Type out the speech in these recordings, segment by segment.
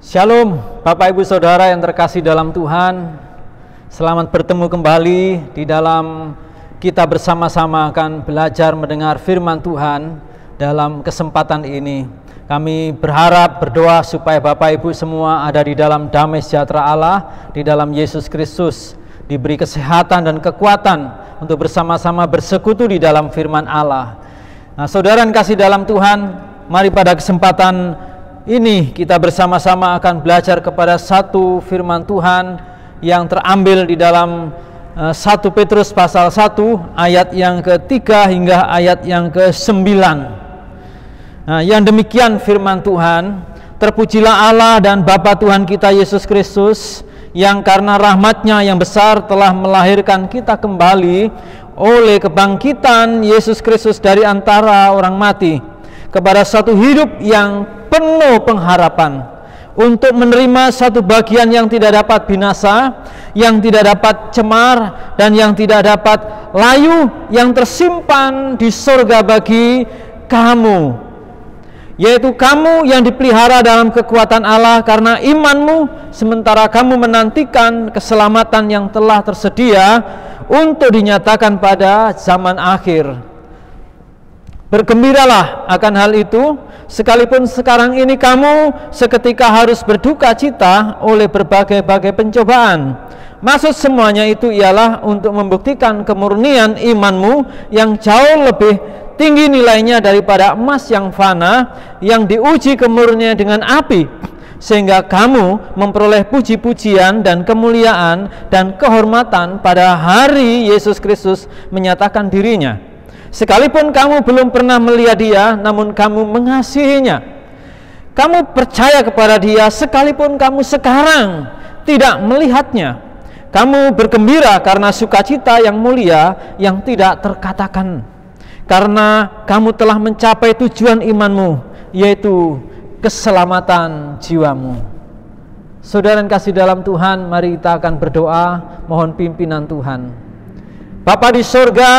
Shalom Bapak Ibu Saudara yang terkasih dalam Tuhan. Selamat bertemu kembali di dalam kita bersama-sama akan belajar mendengar firman Tuhan. Dalam kesempatan ini kami berharap berdoa supaya Bapak Ibu semua ada di dalam damai sejahtera Allah, di dalam Yesus Kristus, diberi kesehatan dan kekuatan untuk bersama-sama bersekutu di dalam firman Allah. Nah, saudara yang kasih dalam Tuhan, mari pada kesempatan ini kita bersama-sama akan belajar kepada satu firman Tuhan yang terambil di dalam 1 Petrus pasal 1 ayat yang ke-3 hingga ayat yang ke-9. Nah, yang demikian firman Tuhan, terpujilah Allah dan Bapa Tuhan kita Yesus Kristus, yang karena rahmat-Nya yang besar telah melahirkan kita kembali oleh kebangkitan Yesus Kristus dari antara orang mati, kepada satu hidup yang penuh pengharapan, untuk menerima satu bagian yang tidak dapat binasa, yang tidak dapat cemar, dan yang tidak dapat layu, yang tersimpan di surga bagi kamu, yaitu kamu yang dipelihara dalam kekuatan Allah karena imanmu, sementara kamu menantikan keselamatan yang telah tersedia untuk dinyatakan pada zaman akhir. Bergembiralah akan hal itu, sekalipun sekarang ini kamu seketika harus berduka cita oleh berbagai-bagai pencobaan. Maksud semuanya itu ialah untuk membuktikan kemurnian imanmu yang jauh lebih tinggi nilainya daripada emas yang fana, yang diuji kemurnian dengan api, sehingga kamu memperoleh puji-pujian dan kemuliaan dan kehormatan pada hari Yesus Kristus menyatakan dirinya. Sekalipun kamu belum pernah melihat Dia, namun kamu mengasihinya. Kamu percaya kepada Dia sekalipun kamu sekarang tidak melihatnya. Kamu bergembira karena sukacita yang mulia yang tidak terkatakan, karena kamu telah mencapai tujuan imanmu, yaitu keselamatan jiwamu. Saudara yang kasih dalam Tuhan, mari kita akan berdoa mohon pimpinan Tuhan. Bapa di surga,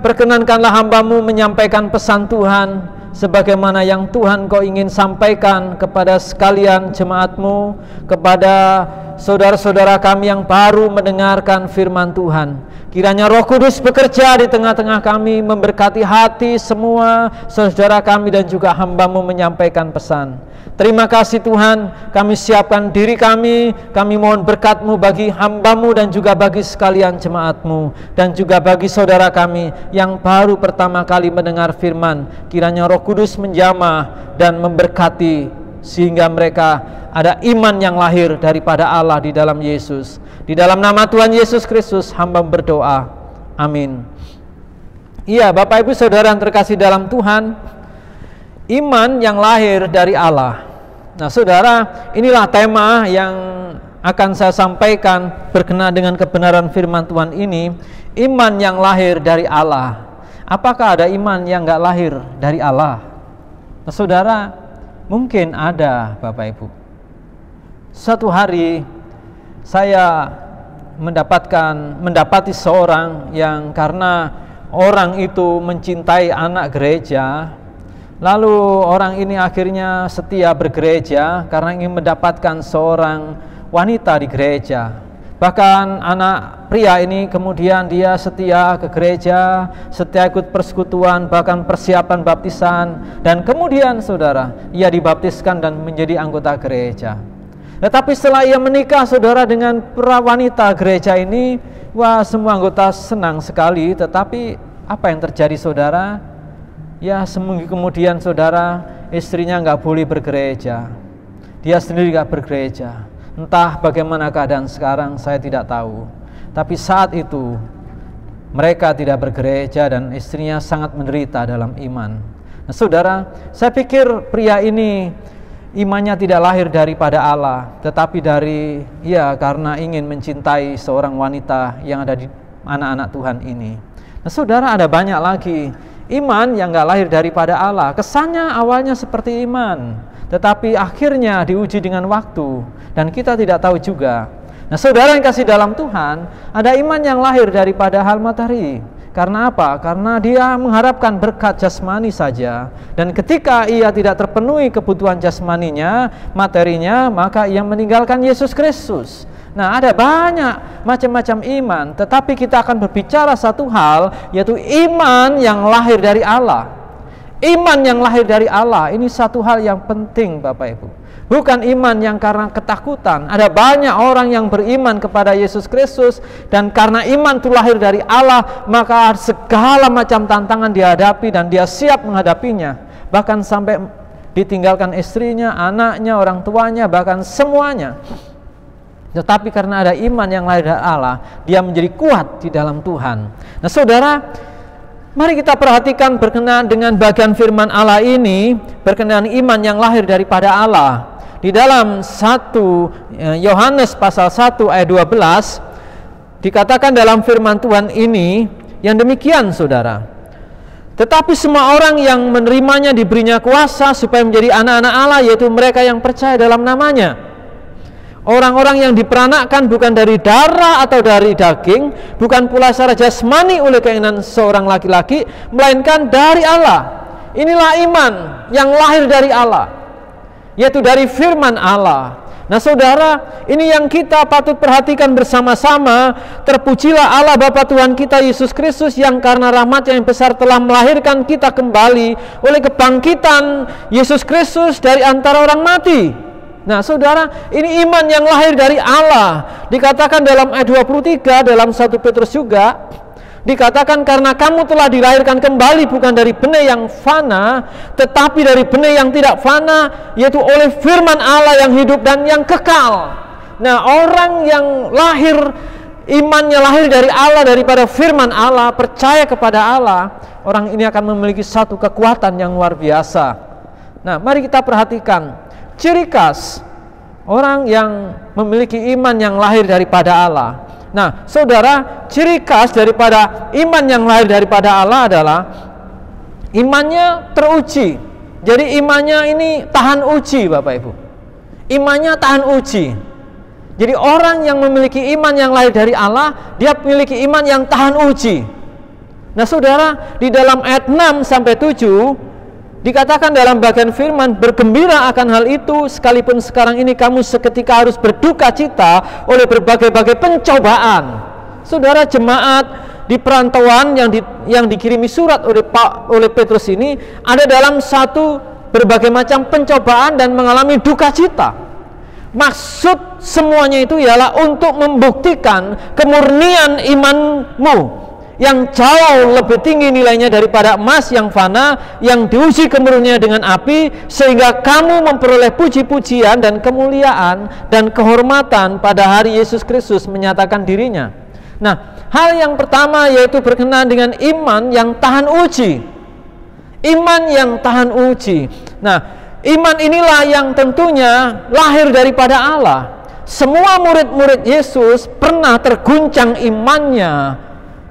perkenankanlah hamba-Mu menyampaikan pesan Tuhan sebagaimana yang Tuhan Kau ingin sampaikan kepada sekalian jemaat-Mu, kepada saudara-saudara kami yang baru mendengarkan firman Tuhan. Kiranya Roh Kudus bekerja di tengah-tengah kami, memberkati hati semua saudara kami dan juga hamba-Mu menyampaikan pesan. Terima kasih Tuhan, kami siapkan diri kami mohon berkat-Mu bagi hamba-Mu dan juga bagi sekalian jemaat-Mu, dan juga bagi saudara kami yang baru pertama kali mendengar firman. Kiranya Roh Kudus menjamah dan memberkati, sehingga mereka ada iman yang lahir daripada Allah di dalam Yesus. Di dalam nama Tuhan Yesus Kristus hamba berdoa, amin. Iya, Bapak Ibu Saudara yang terkasih dalam Tuhan, iman yang lahir dari Allah. Nah saudara, inilah tema yang akan saya sampaikan berkenaan dengan kebenaran firman Tuhan ini. Iman yang lahir dari Allah. Apakah ada iman yang gak lahir dari Allah? Nah saudara, mungkin ada Bapak Ibu. Suatu hari saya mendapati seorang yang karena orang itu mencintai anak gereja, lalu orang ini akhirnya setia bergereja karena ingin mendapatkan seorang wanita di gereja. Bahkan anak pria ini kemudian dia setia ke gereja, setia ikut persekutuan, bahkan persiapan baptisan, dan kemudian saudara, ia dibaptiskan dan menjadi anggota gereja. Tetapi setelah ia menikah saudara dengan wanita gereja ini, wah semua anggota senang sekali. Tetapi apa yang terjadi saudara? Ya seminggu kemudian saudara, istrinya nggak boleh bergereja, dia sendiri nggak bergereja. Entah bagaimana keadaan sekarang, saya tidak tahu. Tapi saat itu mereka tidak bergereja dan istrinya sangat menderita dalam iman. Nah saudara, saya pikir pria ini imannya tidak lahir daripada Allah, tetapi dari karena ingin mencintai seorang wanita yang ada di anak-anak Tuhan ini. Nah saudara, ada banyak lagi iman yang gak lahir daripada Allah. Kesannya awalnya seperti iman, tetapi akhirnya diuji dengan waktu, dan kita tidak tahu juga. Nah saudara yang kasih dalam Tuhan, ada iman yang lahir daripada hal materi. Karena apa? Karena dia mengharapkan berkat jasmani saja. Dan ketika ia tidak terpenuhi kebutuhan jasmaninya, materinya, maka ia meninggalkan Yesus Kristus. Nah, ada banyak macam-macam iman, tetapi kita akan berbicara satu hal, yaitu iman yang lahir dari Allah. Iman yang lahir dari Allah, ini satu hal yang penting Bapak Ibu. Bukan iman yang karena ketakutan. Ada banyak orang yang beriman kepada Yesus Kristus, dan karena iman itu lahir dari Allah, maka segala macam tantangan dihadapi dan dia siap menghadapinya. Bahkan sampai ditinggalkan istrinya, anaknya, orang tuanya, bahkan semuanya. Tetapi karena ada iman yang lahir dari Allah, dia menjadi kuat di dalam Tuhan. Nah saudara, mari kita perhatikan berkenaan dengan bagian firman Allah ini, berkenaan iman yang lahir daripada Allah. Di dalam 1 Yohanes pasal 1 ayat 12 dikatakan dalam firman Tuhan ini yang demikian saudara. Tetapi semua orang yang menerimanya diberinya kuasa supaya menjadi anak-anak Allah, yaitu mereka yang percaya dalam namanya. Orang-orang yang diperanakkan bukan dari darah atau dari daging, bukan pula secara jasmani oleh keinginan seorang laki-laki, melainkan dari Allah. Inilah iman yang lahir dari Allah, yaitu dari firman Allah. Nah saudara, ini yang kita patut perhatikan bersama-sama. Terpujilah Allah Bapa Tuhan kita Yesus Kristus, yang karena rahmat yang besar telah melahirkan kita kembali oleh kebangkitan Yesus Kristus dari antara orang mati. Nah saudara, ini iman yang lahir dari Allah. Dikatakan dalam ayat 23 dalam 1 Petrus juga, dikatakan karena kamu telah dilahirkan kembali bukan dari benih yang fana, tetapi dari benih yang tidak fana, yaitu oleh firman Allah yang hidup dan yang kekal. Nah orang yang lahir, imannya lahir dari Allah, daripada firman Allah, percaya kepada Allah, orang ini akan memiliki satu kekuatan yang luar biasa. Nah mari kita perhatikan ciri khas orang yang memiliki iman yang lahir daripada Allah. Nah saudara, ciri khas daripada iman yang lahir daripada Allah adalah imannya teruji. Jadi imannya ini tahan uji Bapak Ibu. Imannya tahan uji. Jadi orang yang memiliki iman yang lahir dari Allah, dia memiliki iman yang tahan uji. Nah saudara, di dalam ayat 6 sampai 7 dikatakan dalam bagian firman, bergembira akan hal itu, sekalipun sekarang ini kamu seketika harus berduka cita oleh berbagai-bagai pencobaan. Saudara jemaat di perantauan yang dikirimi surat oleh Petrus ini ada dalam satu berbagai macam pencobaan dan mengalami duka cita. Maksud semuanya itu ialah untuk membuktikan kemurnian imanmu yang jauh lebih tinggi nilainya daripada emas yang fana, yang diuji kemurniannya dengan api, sehingga kamu memperoleh puji-pujian dan kemuliaan dan kehormatan pada hari Yesus Kristus menyatakan dirinya. Nah, hal yang pertama yaitu berkenaan dengan iman yang tahan uji. Iman yang tahan uji. Nah, iman inilah yang tentunya lahir daripada Allah. Semua murid-murid Yesus pernah terguncang imannya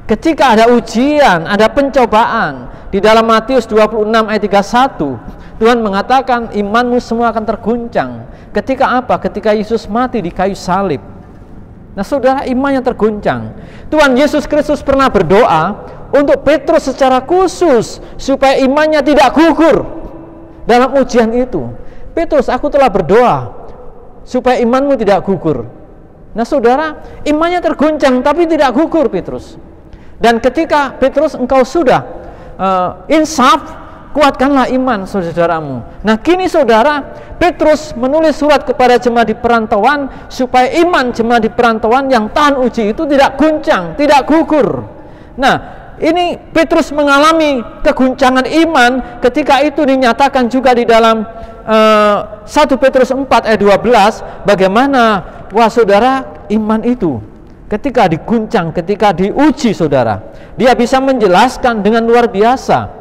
ketika ada ujian, ada pencobaan. Di dalam Matius 26 ayat 31, Tuhan mengatakan imanmu semua akan terguncang. Ketika apa? Ketika Yesus mati di kayu salib. Nah saudara, imannya terguncang. Tuhan Yesus Kristus pernah berdoa untuk Petrus secara khusus supaya imannya tidak gugur dalam ujian itu. Petrus, aku telah berdoa supaya imanmu tidak gugur. Nah saudara, imannya terguncang tapi tidak gugur Petrus. Dan ketika Petrus, engkau sudah insaf, kuatkanlah iman saudaramu. Nah kini saudara, Petrus menulis surat kepada jemaat di perantauan supaya iman jemaat di perantauan yang tahan uji itu tidak guncang, tidak gugur. Nah ini Petrus mengalami keguncangan iman, ketika itu dinyatakan juga di dalam 1 Petrus 4 ayat 12, bagaimana wah saudara iman itu ketika diguncang, ketika diuji saudara, dia bisa menjelaskan dengan luar biasa.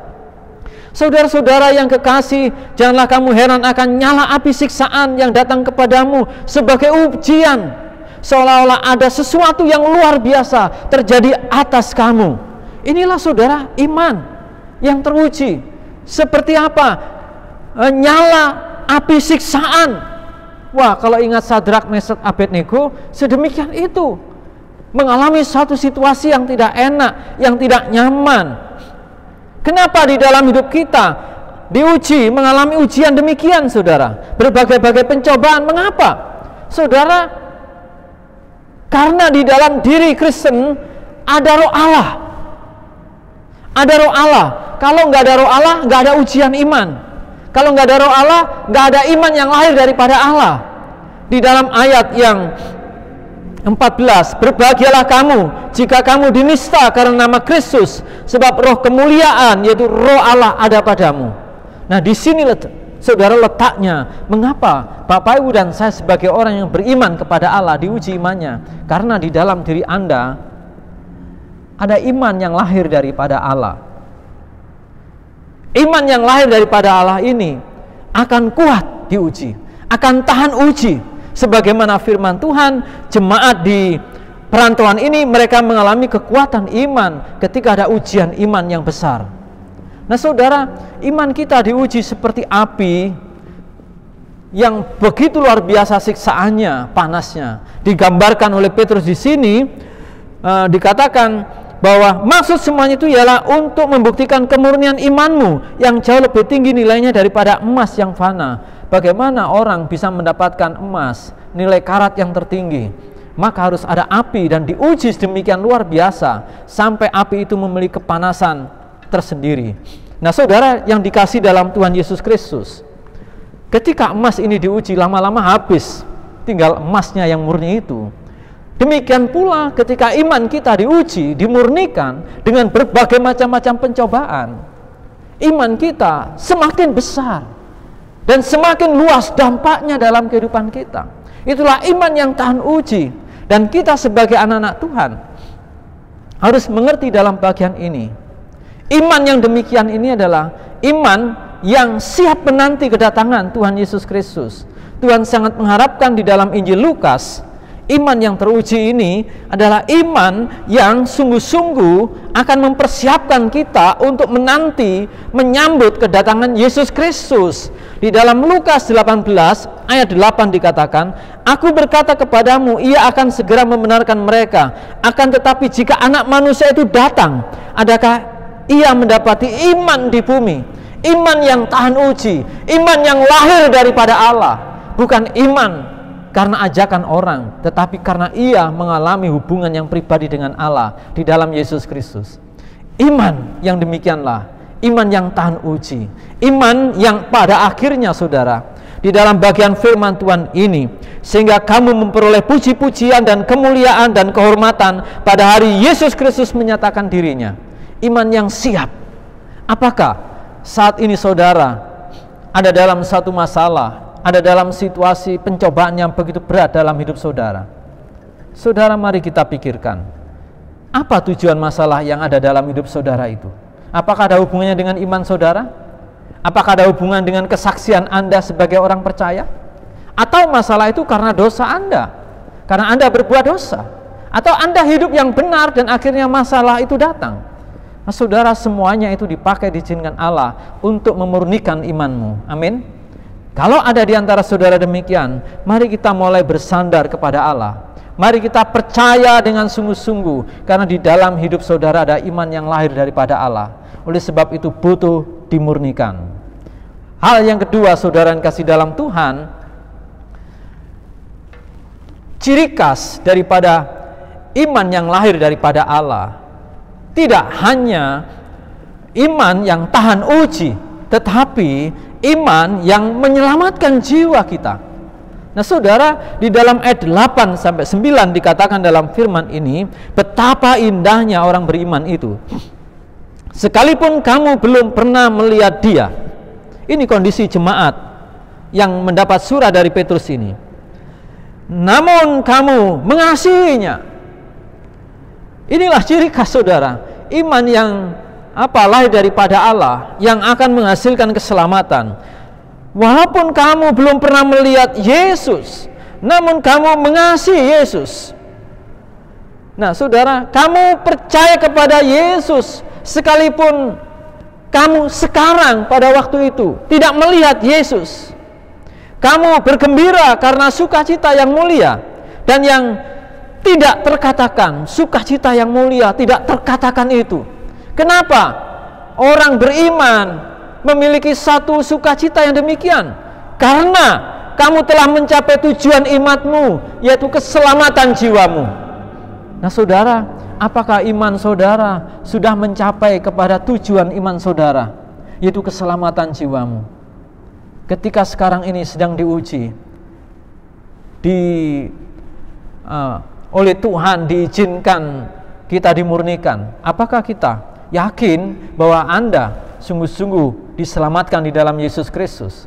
Saudara-saudara yang kekasih, janganlah kamu heran akan nyala api siksaan yang datang kepadamu sebagai ujian, seolah-olah ada sesuatu yang luar biasa terjadi atas kamu. Inilah saudara iman yang teruji. Seperti apa? Nyala api siksaan. Wah, kalau ingat Sadrak, Mesak, Abednego, sedemikian itu. mengalami satu situasi yang tidak enak, yang tidak nyaman. Kenapa di dalam hidup kita diuji, mengalami ujian demikian, saudara? Berbagai-bagai pencobaan. Mengapa? Saudara, karena di dalam diri Kristen ada roh Allah. Ada roh Allah. Kalau nggak ada roh Allah, nggak ada ujian iman. Kalau nggak ada roh Allah, nggak ada iman yang lahir daripada Allah. Di dalam ayat yang 14, berbahagialah kamu jika kamu dinista karena nama Kristus, sebab roh kemuliaan yaitu roh Allah ada padamu. Nah, di sini saudara letaknya. Mengapa Bapak Ibu dan saya sebagai orang yang beriman kepada Allah diuji imannya? Karena di dalam diri Anda ada iman yang lahir daripada Allah. Iman yang lahir daripada Allah ini akan kuat diuji, akan tahan uji. Sebagaimana firman Tuhan, jemaat di perantauan ini mereka mengalami kekuatan iman ketika ada ujian iman yang besar. Nah, saudara, iman kita diuji seperti api yang begitu luar biasa siksaannya, panasnya. Digambarkan oleh Petrus di sini, dikatakan bahwa maksud semuanya itu ialah untuk membuktikan kemurnian imanmu yang jauh lebih tinggi nilainya daripada emas yang fana. Bagaimana orang bisa mendapatkan emas, nilai karat yang tertinggi? Maka harus ada api dan diuji sedemikian luar biasa sampai api itu memiliki kepanasan tersendiri. Nah, saudara yang dikasih dalam Tuhan Yesus Kristus, ketika emas ini diuji, lama-lama habis, tinggal emasnya yang murni itu. Demikian pula ketika iman kita diuji, dimurnikan dengan berbagai macam-macam pencobaan, iman kita semakin besar dan semakin luas dampaknya dalam kehidupan kita. Itulah iman yang tahan uji. Dan kita sebagai anak-anak Tuhan harus mengerti dalam bagian ini. Iman yang demikian ini adalah iman yang siap menanti kedatangan Tuhan Yesus Kristus. Tuhan sangat mengharapkan di dalam Injil Lukas, iman yang teruji ini adalah iman yang sungguh-sungguh akan mempersiapkan kita untuk menanti, menyambut kedatangan Yesus Kristus. Di dalam Lukas 18 ayat 8 dikatakan, aku berkata kepadamu, ia akan segera membenarkan mereka. Akan tetapi jika anak manusia itu datang, adakah ia mendapati iman di bumi? Iman yang tahan uji, iman yang lahir daripada Allah. Bukan iman karena ajakan orang, tetapi karena ia mengalami hubungan yang pribadi dengan Allah di dalam Yesus Kristus. Iman yang demikianlah iman yang tahan uji, iman yang pada akhirnya, saudara, di dalam bagian firman Tuhan ini, sehingga kamu memperoleh puji-pujian dan kemuliaan dan kehormatan pada hari Yesus Kristus menyatakan dirinya. Iman yang siap. Apakah saat ini saudara ada dalam satu masalah, ada dalam situasi pencobaan yang begitu berat dalam hidup saudara? Saudara, mari kita pikirkan, apa tujuan masalah yang ada dalam hidup saudara itu? Apakah ada hubungannya dengan iman saudara? Apakah ada hubungan dengan kesaksian Anda sebagai orang percaya? Atau masalah itu karena dosa Anda? Karena Anda berbuat dosa? Atau Anda hidup yang benar dan akhirnya masalah itu datang? Nah, saudara, semuanya itu dipakai, diizinkan Allah untuk memurnikan imanmu. Amin. Kalau ada di antara saudara demikian, mari kita mulai bersandar kepada Allah. Mari kita percaya dengan sungguh-sungguh, karena di dalam hidup saudara ada iman yang lahir daripada Allah. Oleh sebab itu butuh dimurnikan. Hal yang kedua, saudara yang kasih dalam Tuhan, ciri khas daripada iman yang lahir daripada Allah tidak hanya iman yang tahan uji, tetapi iman yang menyelamatkan jiwa kita. Nah, saudara, di dalam ayat 8 sampai 9 dikatakan dalam firman ini, betapa indahnya orang beriman itu. Sekalipun kamu belum pernah melihat dia. Ini kondisi jemaat yang mendapat surat dari Petrus ini. Namun kamu mengasihinya. Inilah ciri khas, saudara, iman yang lahir daripada Allah, yang akan menghasilkan keselamatan. Walaupun kamu belum pernah melihat Yesus, namun kamu mengasihi Yesus. Nah, saudara, kamu percaya kepada Yesus sekalipun kamu sekarang pada waktu itu tidak melihat Yesus. Kamu bergembira karena sukacita yang mulia dan yang tidak terkatakan, sukacita yang mulia tidak terkatakan itu. Kenapa? Orang beriman memiliki satu sukacita yang demikian, karena kamu telah mencapai tujuan imanmu, yaitu keselamatan jiwamu. Nah saudara, apakah iman saudara sudah mencapai kepada tujuan iman saudara, yaitu keselamatan jiwamu? Ketika sekarang ini sedang diuji, oleh Tuhan diizinkan kita dimurnikan, apakah kita yakin bahwa Anda sungguh-sungguh diselamatkan di dalam Yesus Kristus?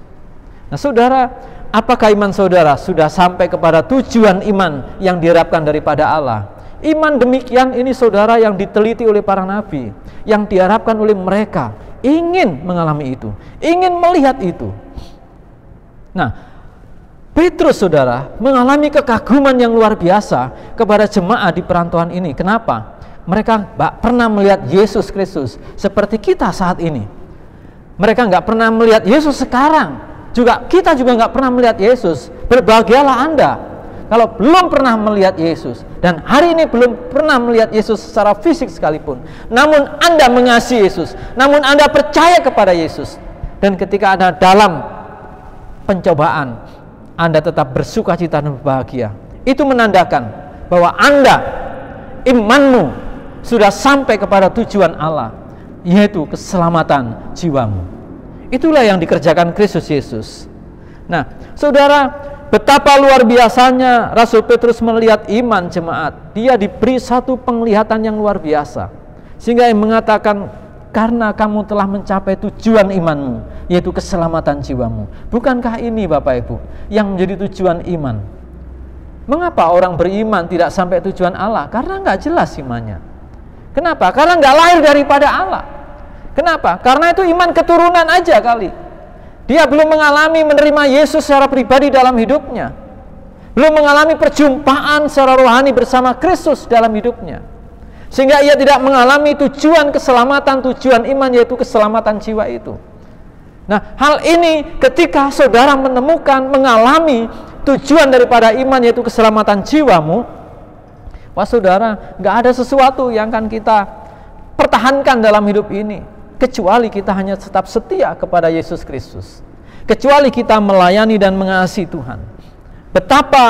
Nah saudara, apakah iman saudara sudah sampai kepada tujuan iman yang diharapkan daripada Allah? Iman demikian ini saudara yang diteliti oleh para nabi, yang diharapkan oleh mereka, ingin mengalami itu, ingin melihat itu. Nah, Petrus saudara mengalami kekaguman yang luar biasa kepada jemaat di perantauan ini. Kenapa? Mereka nggak pernah melihat Yesus Kristus seperti kita saat ini. Mereka nggak pernah melihat Yesus sekarang. Kita juga nggak pernah melihat Yesus. Berbahagialah Anda kalau belum pernah melihat Yesus, dan hari ini belum pernah melihat Yesus secara fisik sekalipun. Namun Anda mengasihi Yesus, namun Anda percaya kepada Yesus, dan ketika Anda dalam pencobaan, Anda tetap bersuka cita dan berbahagia. Itu menandakan bahwa Anda, imanmu sudah sampai kepada tujuan Allah, yaitu keselamatan jiwamu. Itulah yang dikerjakan Kristus Yesus. Nah, saudara, betapa luar biasanya Rasul Petrus melihat iman jemaat. Dia diberi satu penglihatan yang luar biasa, sehingga yang mengatakan, karena kamu telah mencapai tujuan imanmu, yaitu keselamatan jiwamu. Bukankah ini Bapak Ibu yang menjadi tujuan iman? Mengapa orang beriman tidak sampai tujuan Allah? Karena nggak jelas imannya. Kenapa? Karena nggak lahir daripada Allah. Kenapa? Karena itu iman keturunan aja kali. Dia belum mengalami menerima Yesus secara pribadi dalam hidupnya, belum mengalami perjumpaan secara rohani bersama Kristus dalam hidupnya, sehingga ia tidak mengalami tujuan keselamatan, tujuan iman, yaitu keselamatan jiwa itu. Nah, hal ini ketika saudara menemukan, mengalami tujuan daripada iman, yaitu keselamatan jiwamu, wah saudara, nggak ada sesuatu yang akan kita pertahankan dalam hidup ini, kecuali kita hanya tetap setia kepada Yesus Kristus, kecuali kita melayani dan mengasihi Tuhan. Betapa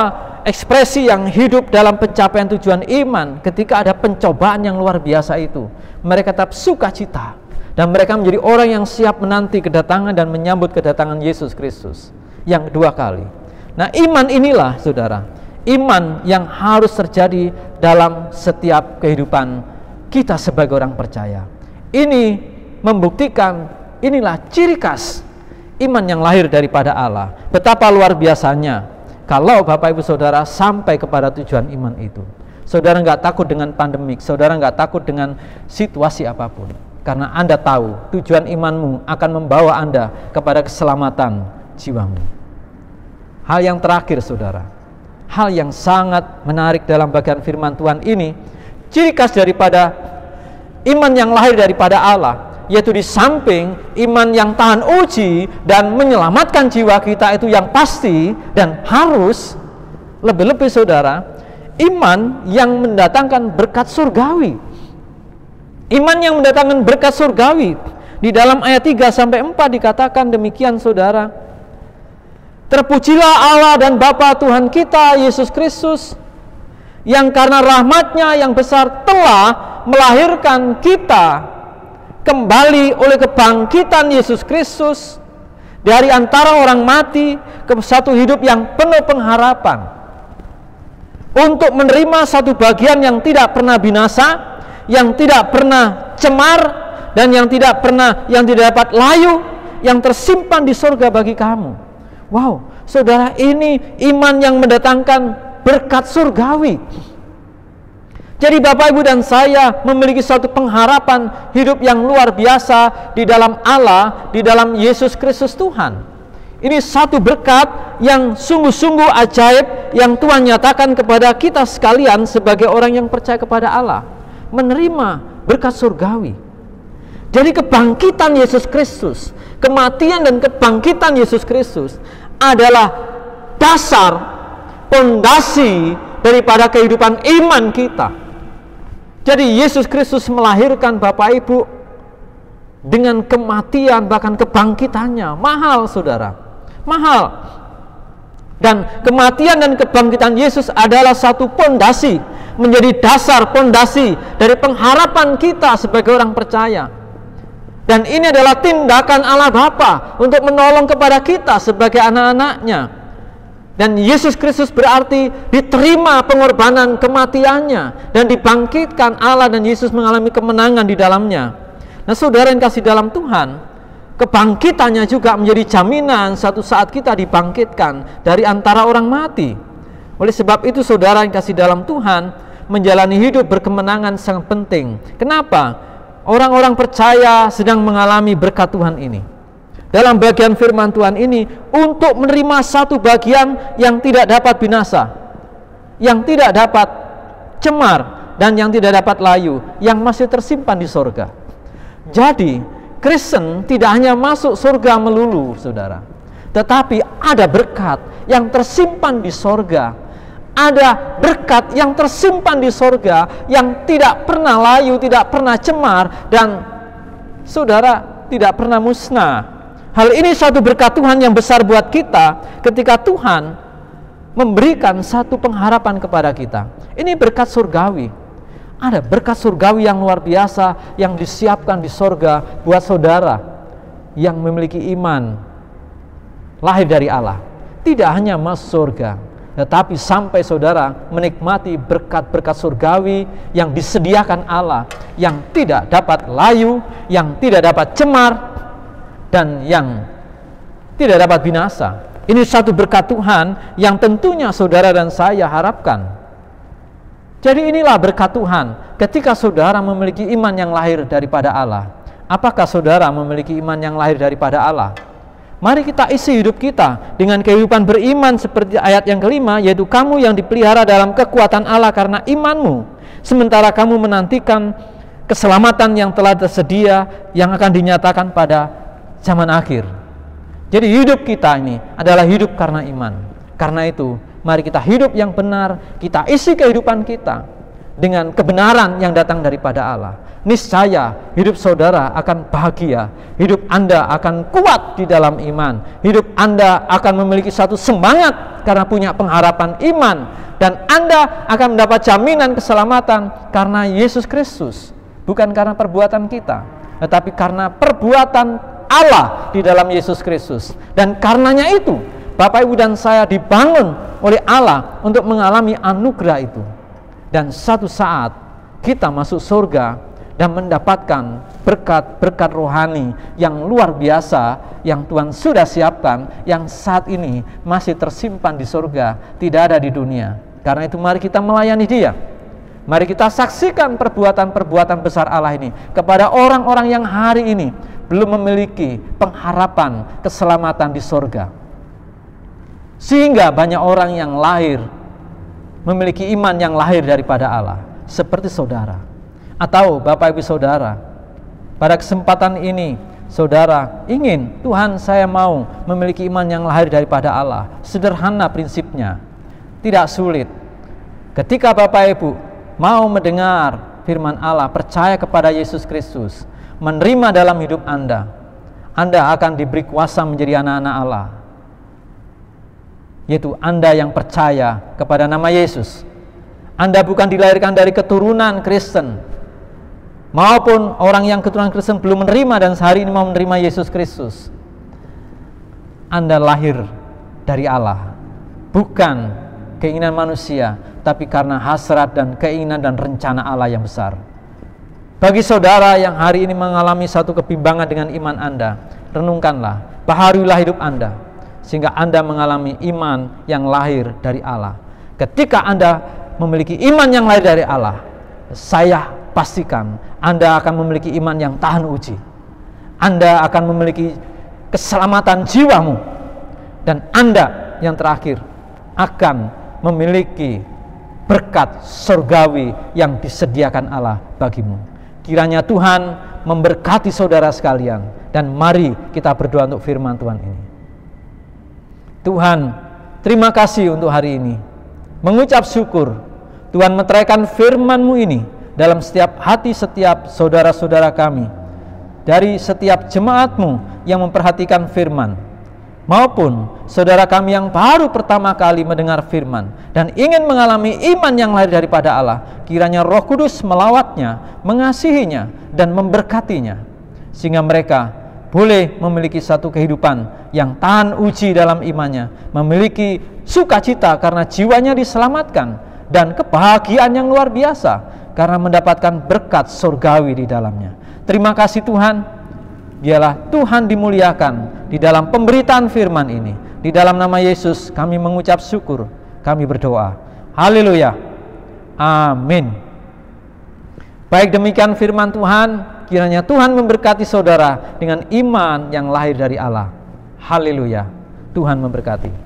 ekspresi yang hidup dalam pencapaian tujuan iman ketika ada pencobaan yang luar biasa itu, mereka tetap sukacita, dan mereka menjadi orang yang siap menanti kedatangan dan menyambut kedatangan Yesus Kristus yang kedua kali. Nah, iman inilah saudara, iman yang harus terjadi dalam setiap kehidupan kita sebagai orang percaya. Ini membuktikan, inilah ciri khas iman yang lahir daripada Allah. Betapa luar biasanya kalau Bapak Ibu Saudara sampai kepada tujuan iman itu. Saudara nggak takut dengan pandemik, saudara nggak takut dengan situasi apapun, karena Anda tahu tujuan imanmu akan membawa Anda kepada keselamatan jiwamu. Hal yang terakhir saudara, hal yang sangat menarik dalam bagian firman Tuhan ini, ciri khas daripada iman yang lahir daripada Allah, yaitu di samping iman yang tahan uji dan menyelamatkan jiwa kita itu yang pasti dan harus, lebih-lebih saudara, iman yang mendatangkan berkat surgawi. Iman yang mendatangkan berkat surgawi. Di dalam ayat 3-4 dikatakan demikian saudara, terpujilah Allah dan Bapa Tuhan kita Yesus Kristus, yang karena rahmat-Nya yang besar telah melahirkan kita kembali oleh kebangkitan Yesus Kristus dari antara orang mati ke satu hidup yang penuh pengharapan, untuk menerima satu bagian yang tidak pernah binasa, yang tidak pernah cemar, dan yang tidak dapat layu, yang tersimpan di surga bagi kamu. Wow, saudara, ini iman yang mendatangkan berkat surgawi. Jadi Bapak Ibu dan saya memiliki suatu pengharapan hidup yang luar biasa di dalam Allah, di dalam Yesus Kristus Tuhan. Ini satu berkat yang sungguh-sungguh ajaib yang Tuhan nyatakan kepada kita sekalian sebagai orang yang percaya kepada Allah, menerima berkat surgawi. Jadi kebangkitan Yesus Kristus, kematian dan kebangkitan Yesus Kristus adalah dasar, pondasi daripada kehidupan iman kita. Jadi Yesus Kristus melahirkan Bapak Ibu dengan kematian bahkan kebangkitannya. Mahal saudara, mahal. Dan kematian dan kebangkitan Yesus adalah satu pondasi, menjadi dasar pondasi dari pengharapan kita sebagai orang percaya. Dan ini adalah tindakan Allah Bapa untuk menolong kepada kita sebagai anak-anaknya. Dan Yesus Kristus berarti diterima pengorbanan kematiannya dan dibangkitkan Allah, dan Yesus mengalami kemenangan di dalamnya. Nah saudara yang kasih dalam Tuhan, kebangkitannya juga menjadi jaminan satu saat kita dibangkitkan dari antara orang mati. Oleh sebab itu saudara yang kasih dalam Tuhan, menjalani hidup berkemenangan sangat penting. Kenapa? Orang-orang percaya sedang mengalami berkat Tuhan ini. Dalam bagian firman Tuhan ini, untuk menerima satu bagian yang tidak dapat binasa, yang tidak dapat cemar, dan yang tidak dapat layu, yang masih tersimpan di sorga. Jadi Kristen tidak hanya masuk surga melulu saudara, tetapi ada berkat yang tersimpan di sorga. Ada berkat yang tersimpan di sorga yang tidak pernah layu, tidak pernah cemar, dan saudara tidak pernah musnah. Hal ini suatu berkat Tuhan yang besar buat kita ketika Tuhan memberikan satu pengharapan kepada kita. Ini berkat surgawi. Ada berkat surgawi yang luar biasa yang disiapkan di sorga buat saudara yang memiliki iman lahir dari Allah. Tidak hanya masuk surga, tetapi sampai saudara menikmati berkat-berkat surgawi yang disediakan Allah, yang tidak dapat layu, yang tidak dapat cemar, dan yang tidak dapat binasa. Ini satu berkat Tuhan yang tentunya saudara dan saya harapkan. Jadi inilah berkat Tuhan ketika saudara memiliki iman yang lahir daripada Allah. Apakah saudara memiliki iman yang lahir daripada Allah? Mari kita isi hidup kita dengan kehidupan beriman seperti ayat yang kelima, yaitu kamu yang dipelihara dalam kekuatan Allah karena imanmu, sementara kamu menantikan keselamatan yang telah tersedia yang akan dinyatakan pada zaman akhir. Jadi hidup kita ini adalah hidup karena iman. Karena itu mari kita hidup yang benar, kita isi kehidupan kita dengan kebenaran yang datang daripada Allah. Niscaya hidup saudara akan bahagia, hidup Anda akan kuat di dalam iman, hidup Anda akan memiliki satu semangat karena punya pengharapan iman, dan Anda akan mendapat jaminan keselamatan karena Yesus Kristus, bukan karena perbuatan kita, tetapi karena perbuatan Allah di dalam Yesus Kristus. Dan karenanya itu Bapak Ibu dan saya dibangun oleh Allah untuk mengalami anugerah itu. Dan satu saat kita masuk surga dan mendapatkan berkat-berkat rohani yang luar biasa yang Tuhan sudah siapkan, yang saat ini masih tersimpan di surga, tidak ada di dunia. Karena itu mari kita melayani Dia. Mari kita saksikan perbuatan-perbuatan besar Allah ini kepada orang-orang yang hari ini belum memiliki pengharapan keselamatan di surga. Sehingga banyak orang yang lahir memiliki iman yang lahir daripada Allah, seperti saudara atau Bapak Ibu saudara. Pada kesempatan ini saudara ingin, Tuhan saya mau memiliki iman yang lahir daripada Allah. Sederhana prinsipnya, tidak sulit. Ketika Bapak Ibu mau mendengar firman Allah, percaya kepada Yesus Kristus, menerima dalam hidup Anda akan diberi kuasa menjadi anak-anak Allah, yaitu Anda yang percaya kepada nama Yesus. Anda bukan dilahirkan dari keturunan Kristen, maupun orang yang keturunan Kristen belum menerima dan sehari ini mau menerima Yesus Kristus. Anda lahir dari Allah, bukan keinginan manusia, tapi karena hasrat dan keinginan dan rencana Allah yang besar. Bagi saudara yang hari ini mengalami satu kebimbangan dengan iman Anda, renungkanlah, baharuilah hidup Anda, sehingga Anda mengalami iman yang lahir dari Allah. Ketika Anda memiliki iman yang lahir dari Allah, saya pastikan Anda akan memiliki iman yang tahan uji. Anda akan memiliki keselamatan jiwamu, dan Anda yang terakhir akan memiliki berkat surgawi yang disediakan Allah bagimu. Kiranya Tuhan memberkati saudara sekalian, dan mari kita berdoa untuk firman Tuhan ini. Tuhan, terima kasih untuk hari ini. mengucap syukur Tuhan meteraikan firman-Mu ini dalam setiap hati setiap saudara-saudara kami, dari setiap jemaat-Mu yang memperhatikan firman, maupun saudara kami yang baru pertama kali mendengar firman dan ingin mengalami iman yang lahir daripada Allah. Kiranya Roh Kudus melawatnya, mengasihinya, dan memberkatinya, sehingga mereka boleh memiliki satu kehidupan yang tahan uji dalam imannya, memiliki sukacita karena jiwanya diselamatkan, dan kebahagiaan yang luar biasa karena mendapatkan berkat surgawi di dalamnya. Terima kasih Tuhan, biarlah Tuhan dimuliakan di dalam pemberitaan firman ini. Di dalam nama Yesus kami mengucap syukur, kami berdoa. Haleluya. Amin. Baik, demikian firman Tuhan. Kiranya Tuhan memberkati saudara dengan iman yang lahir dari Allah. Haleluya. Tuhan memberkati.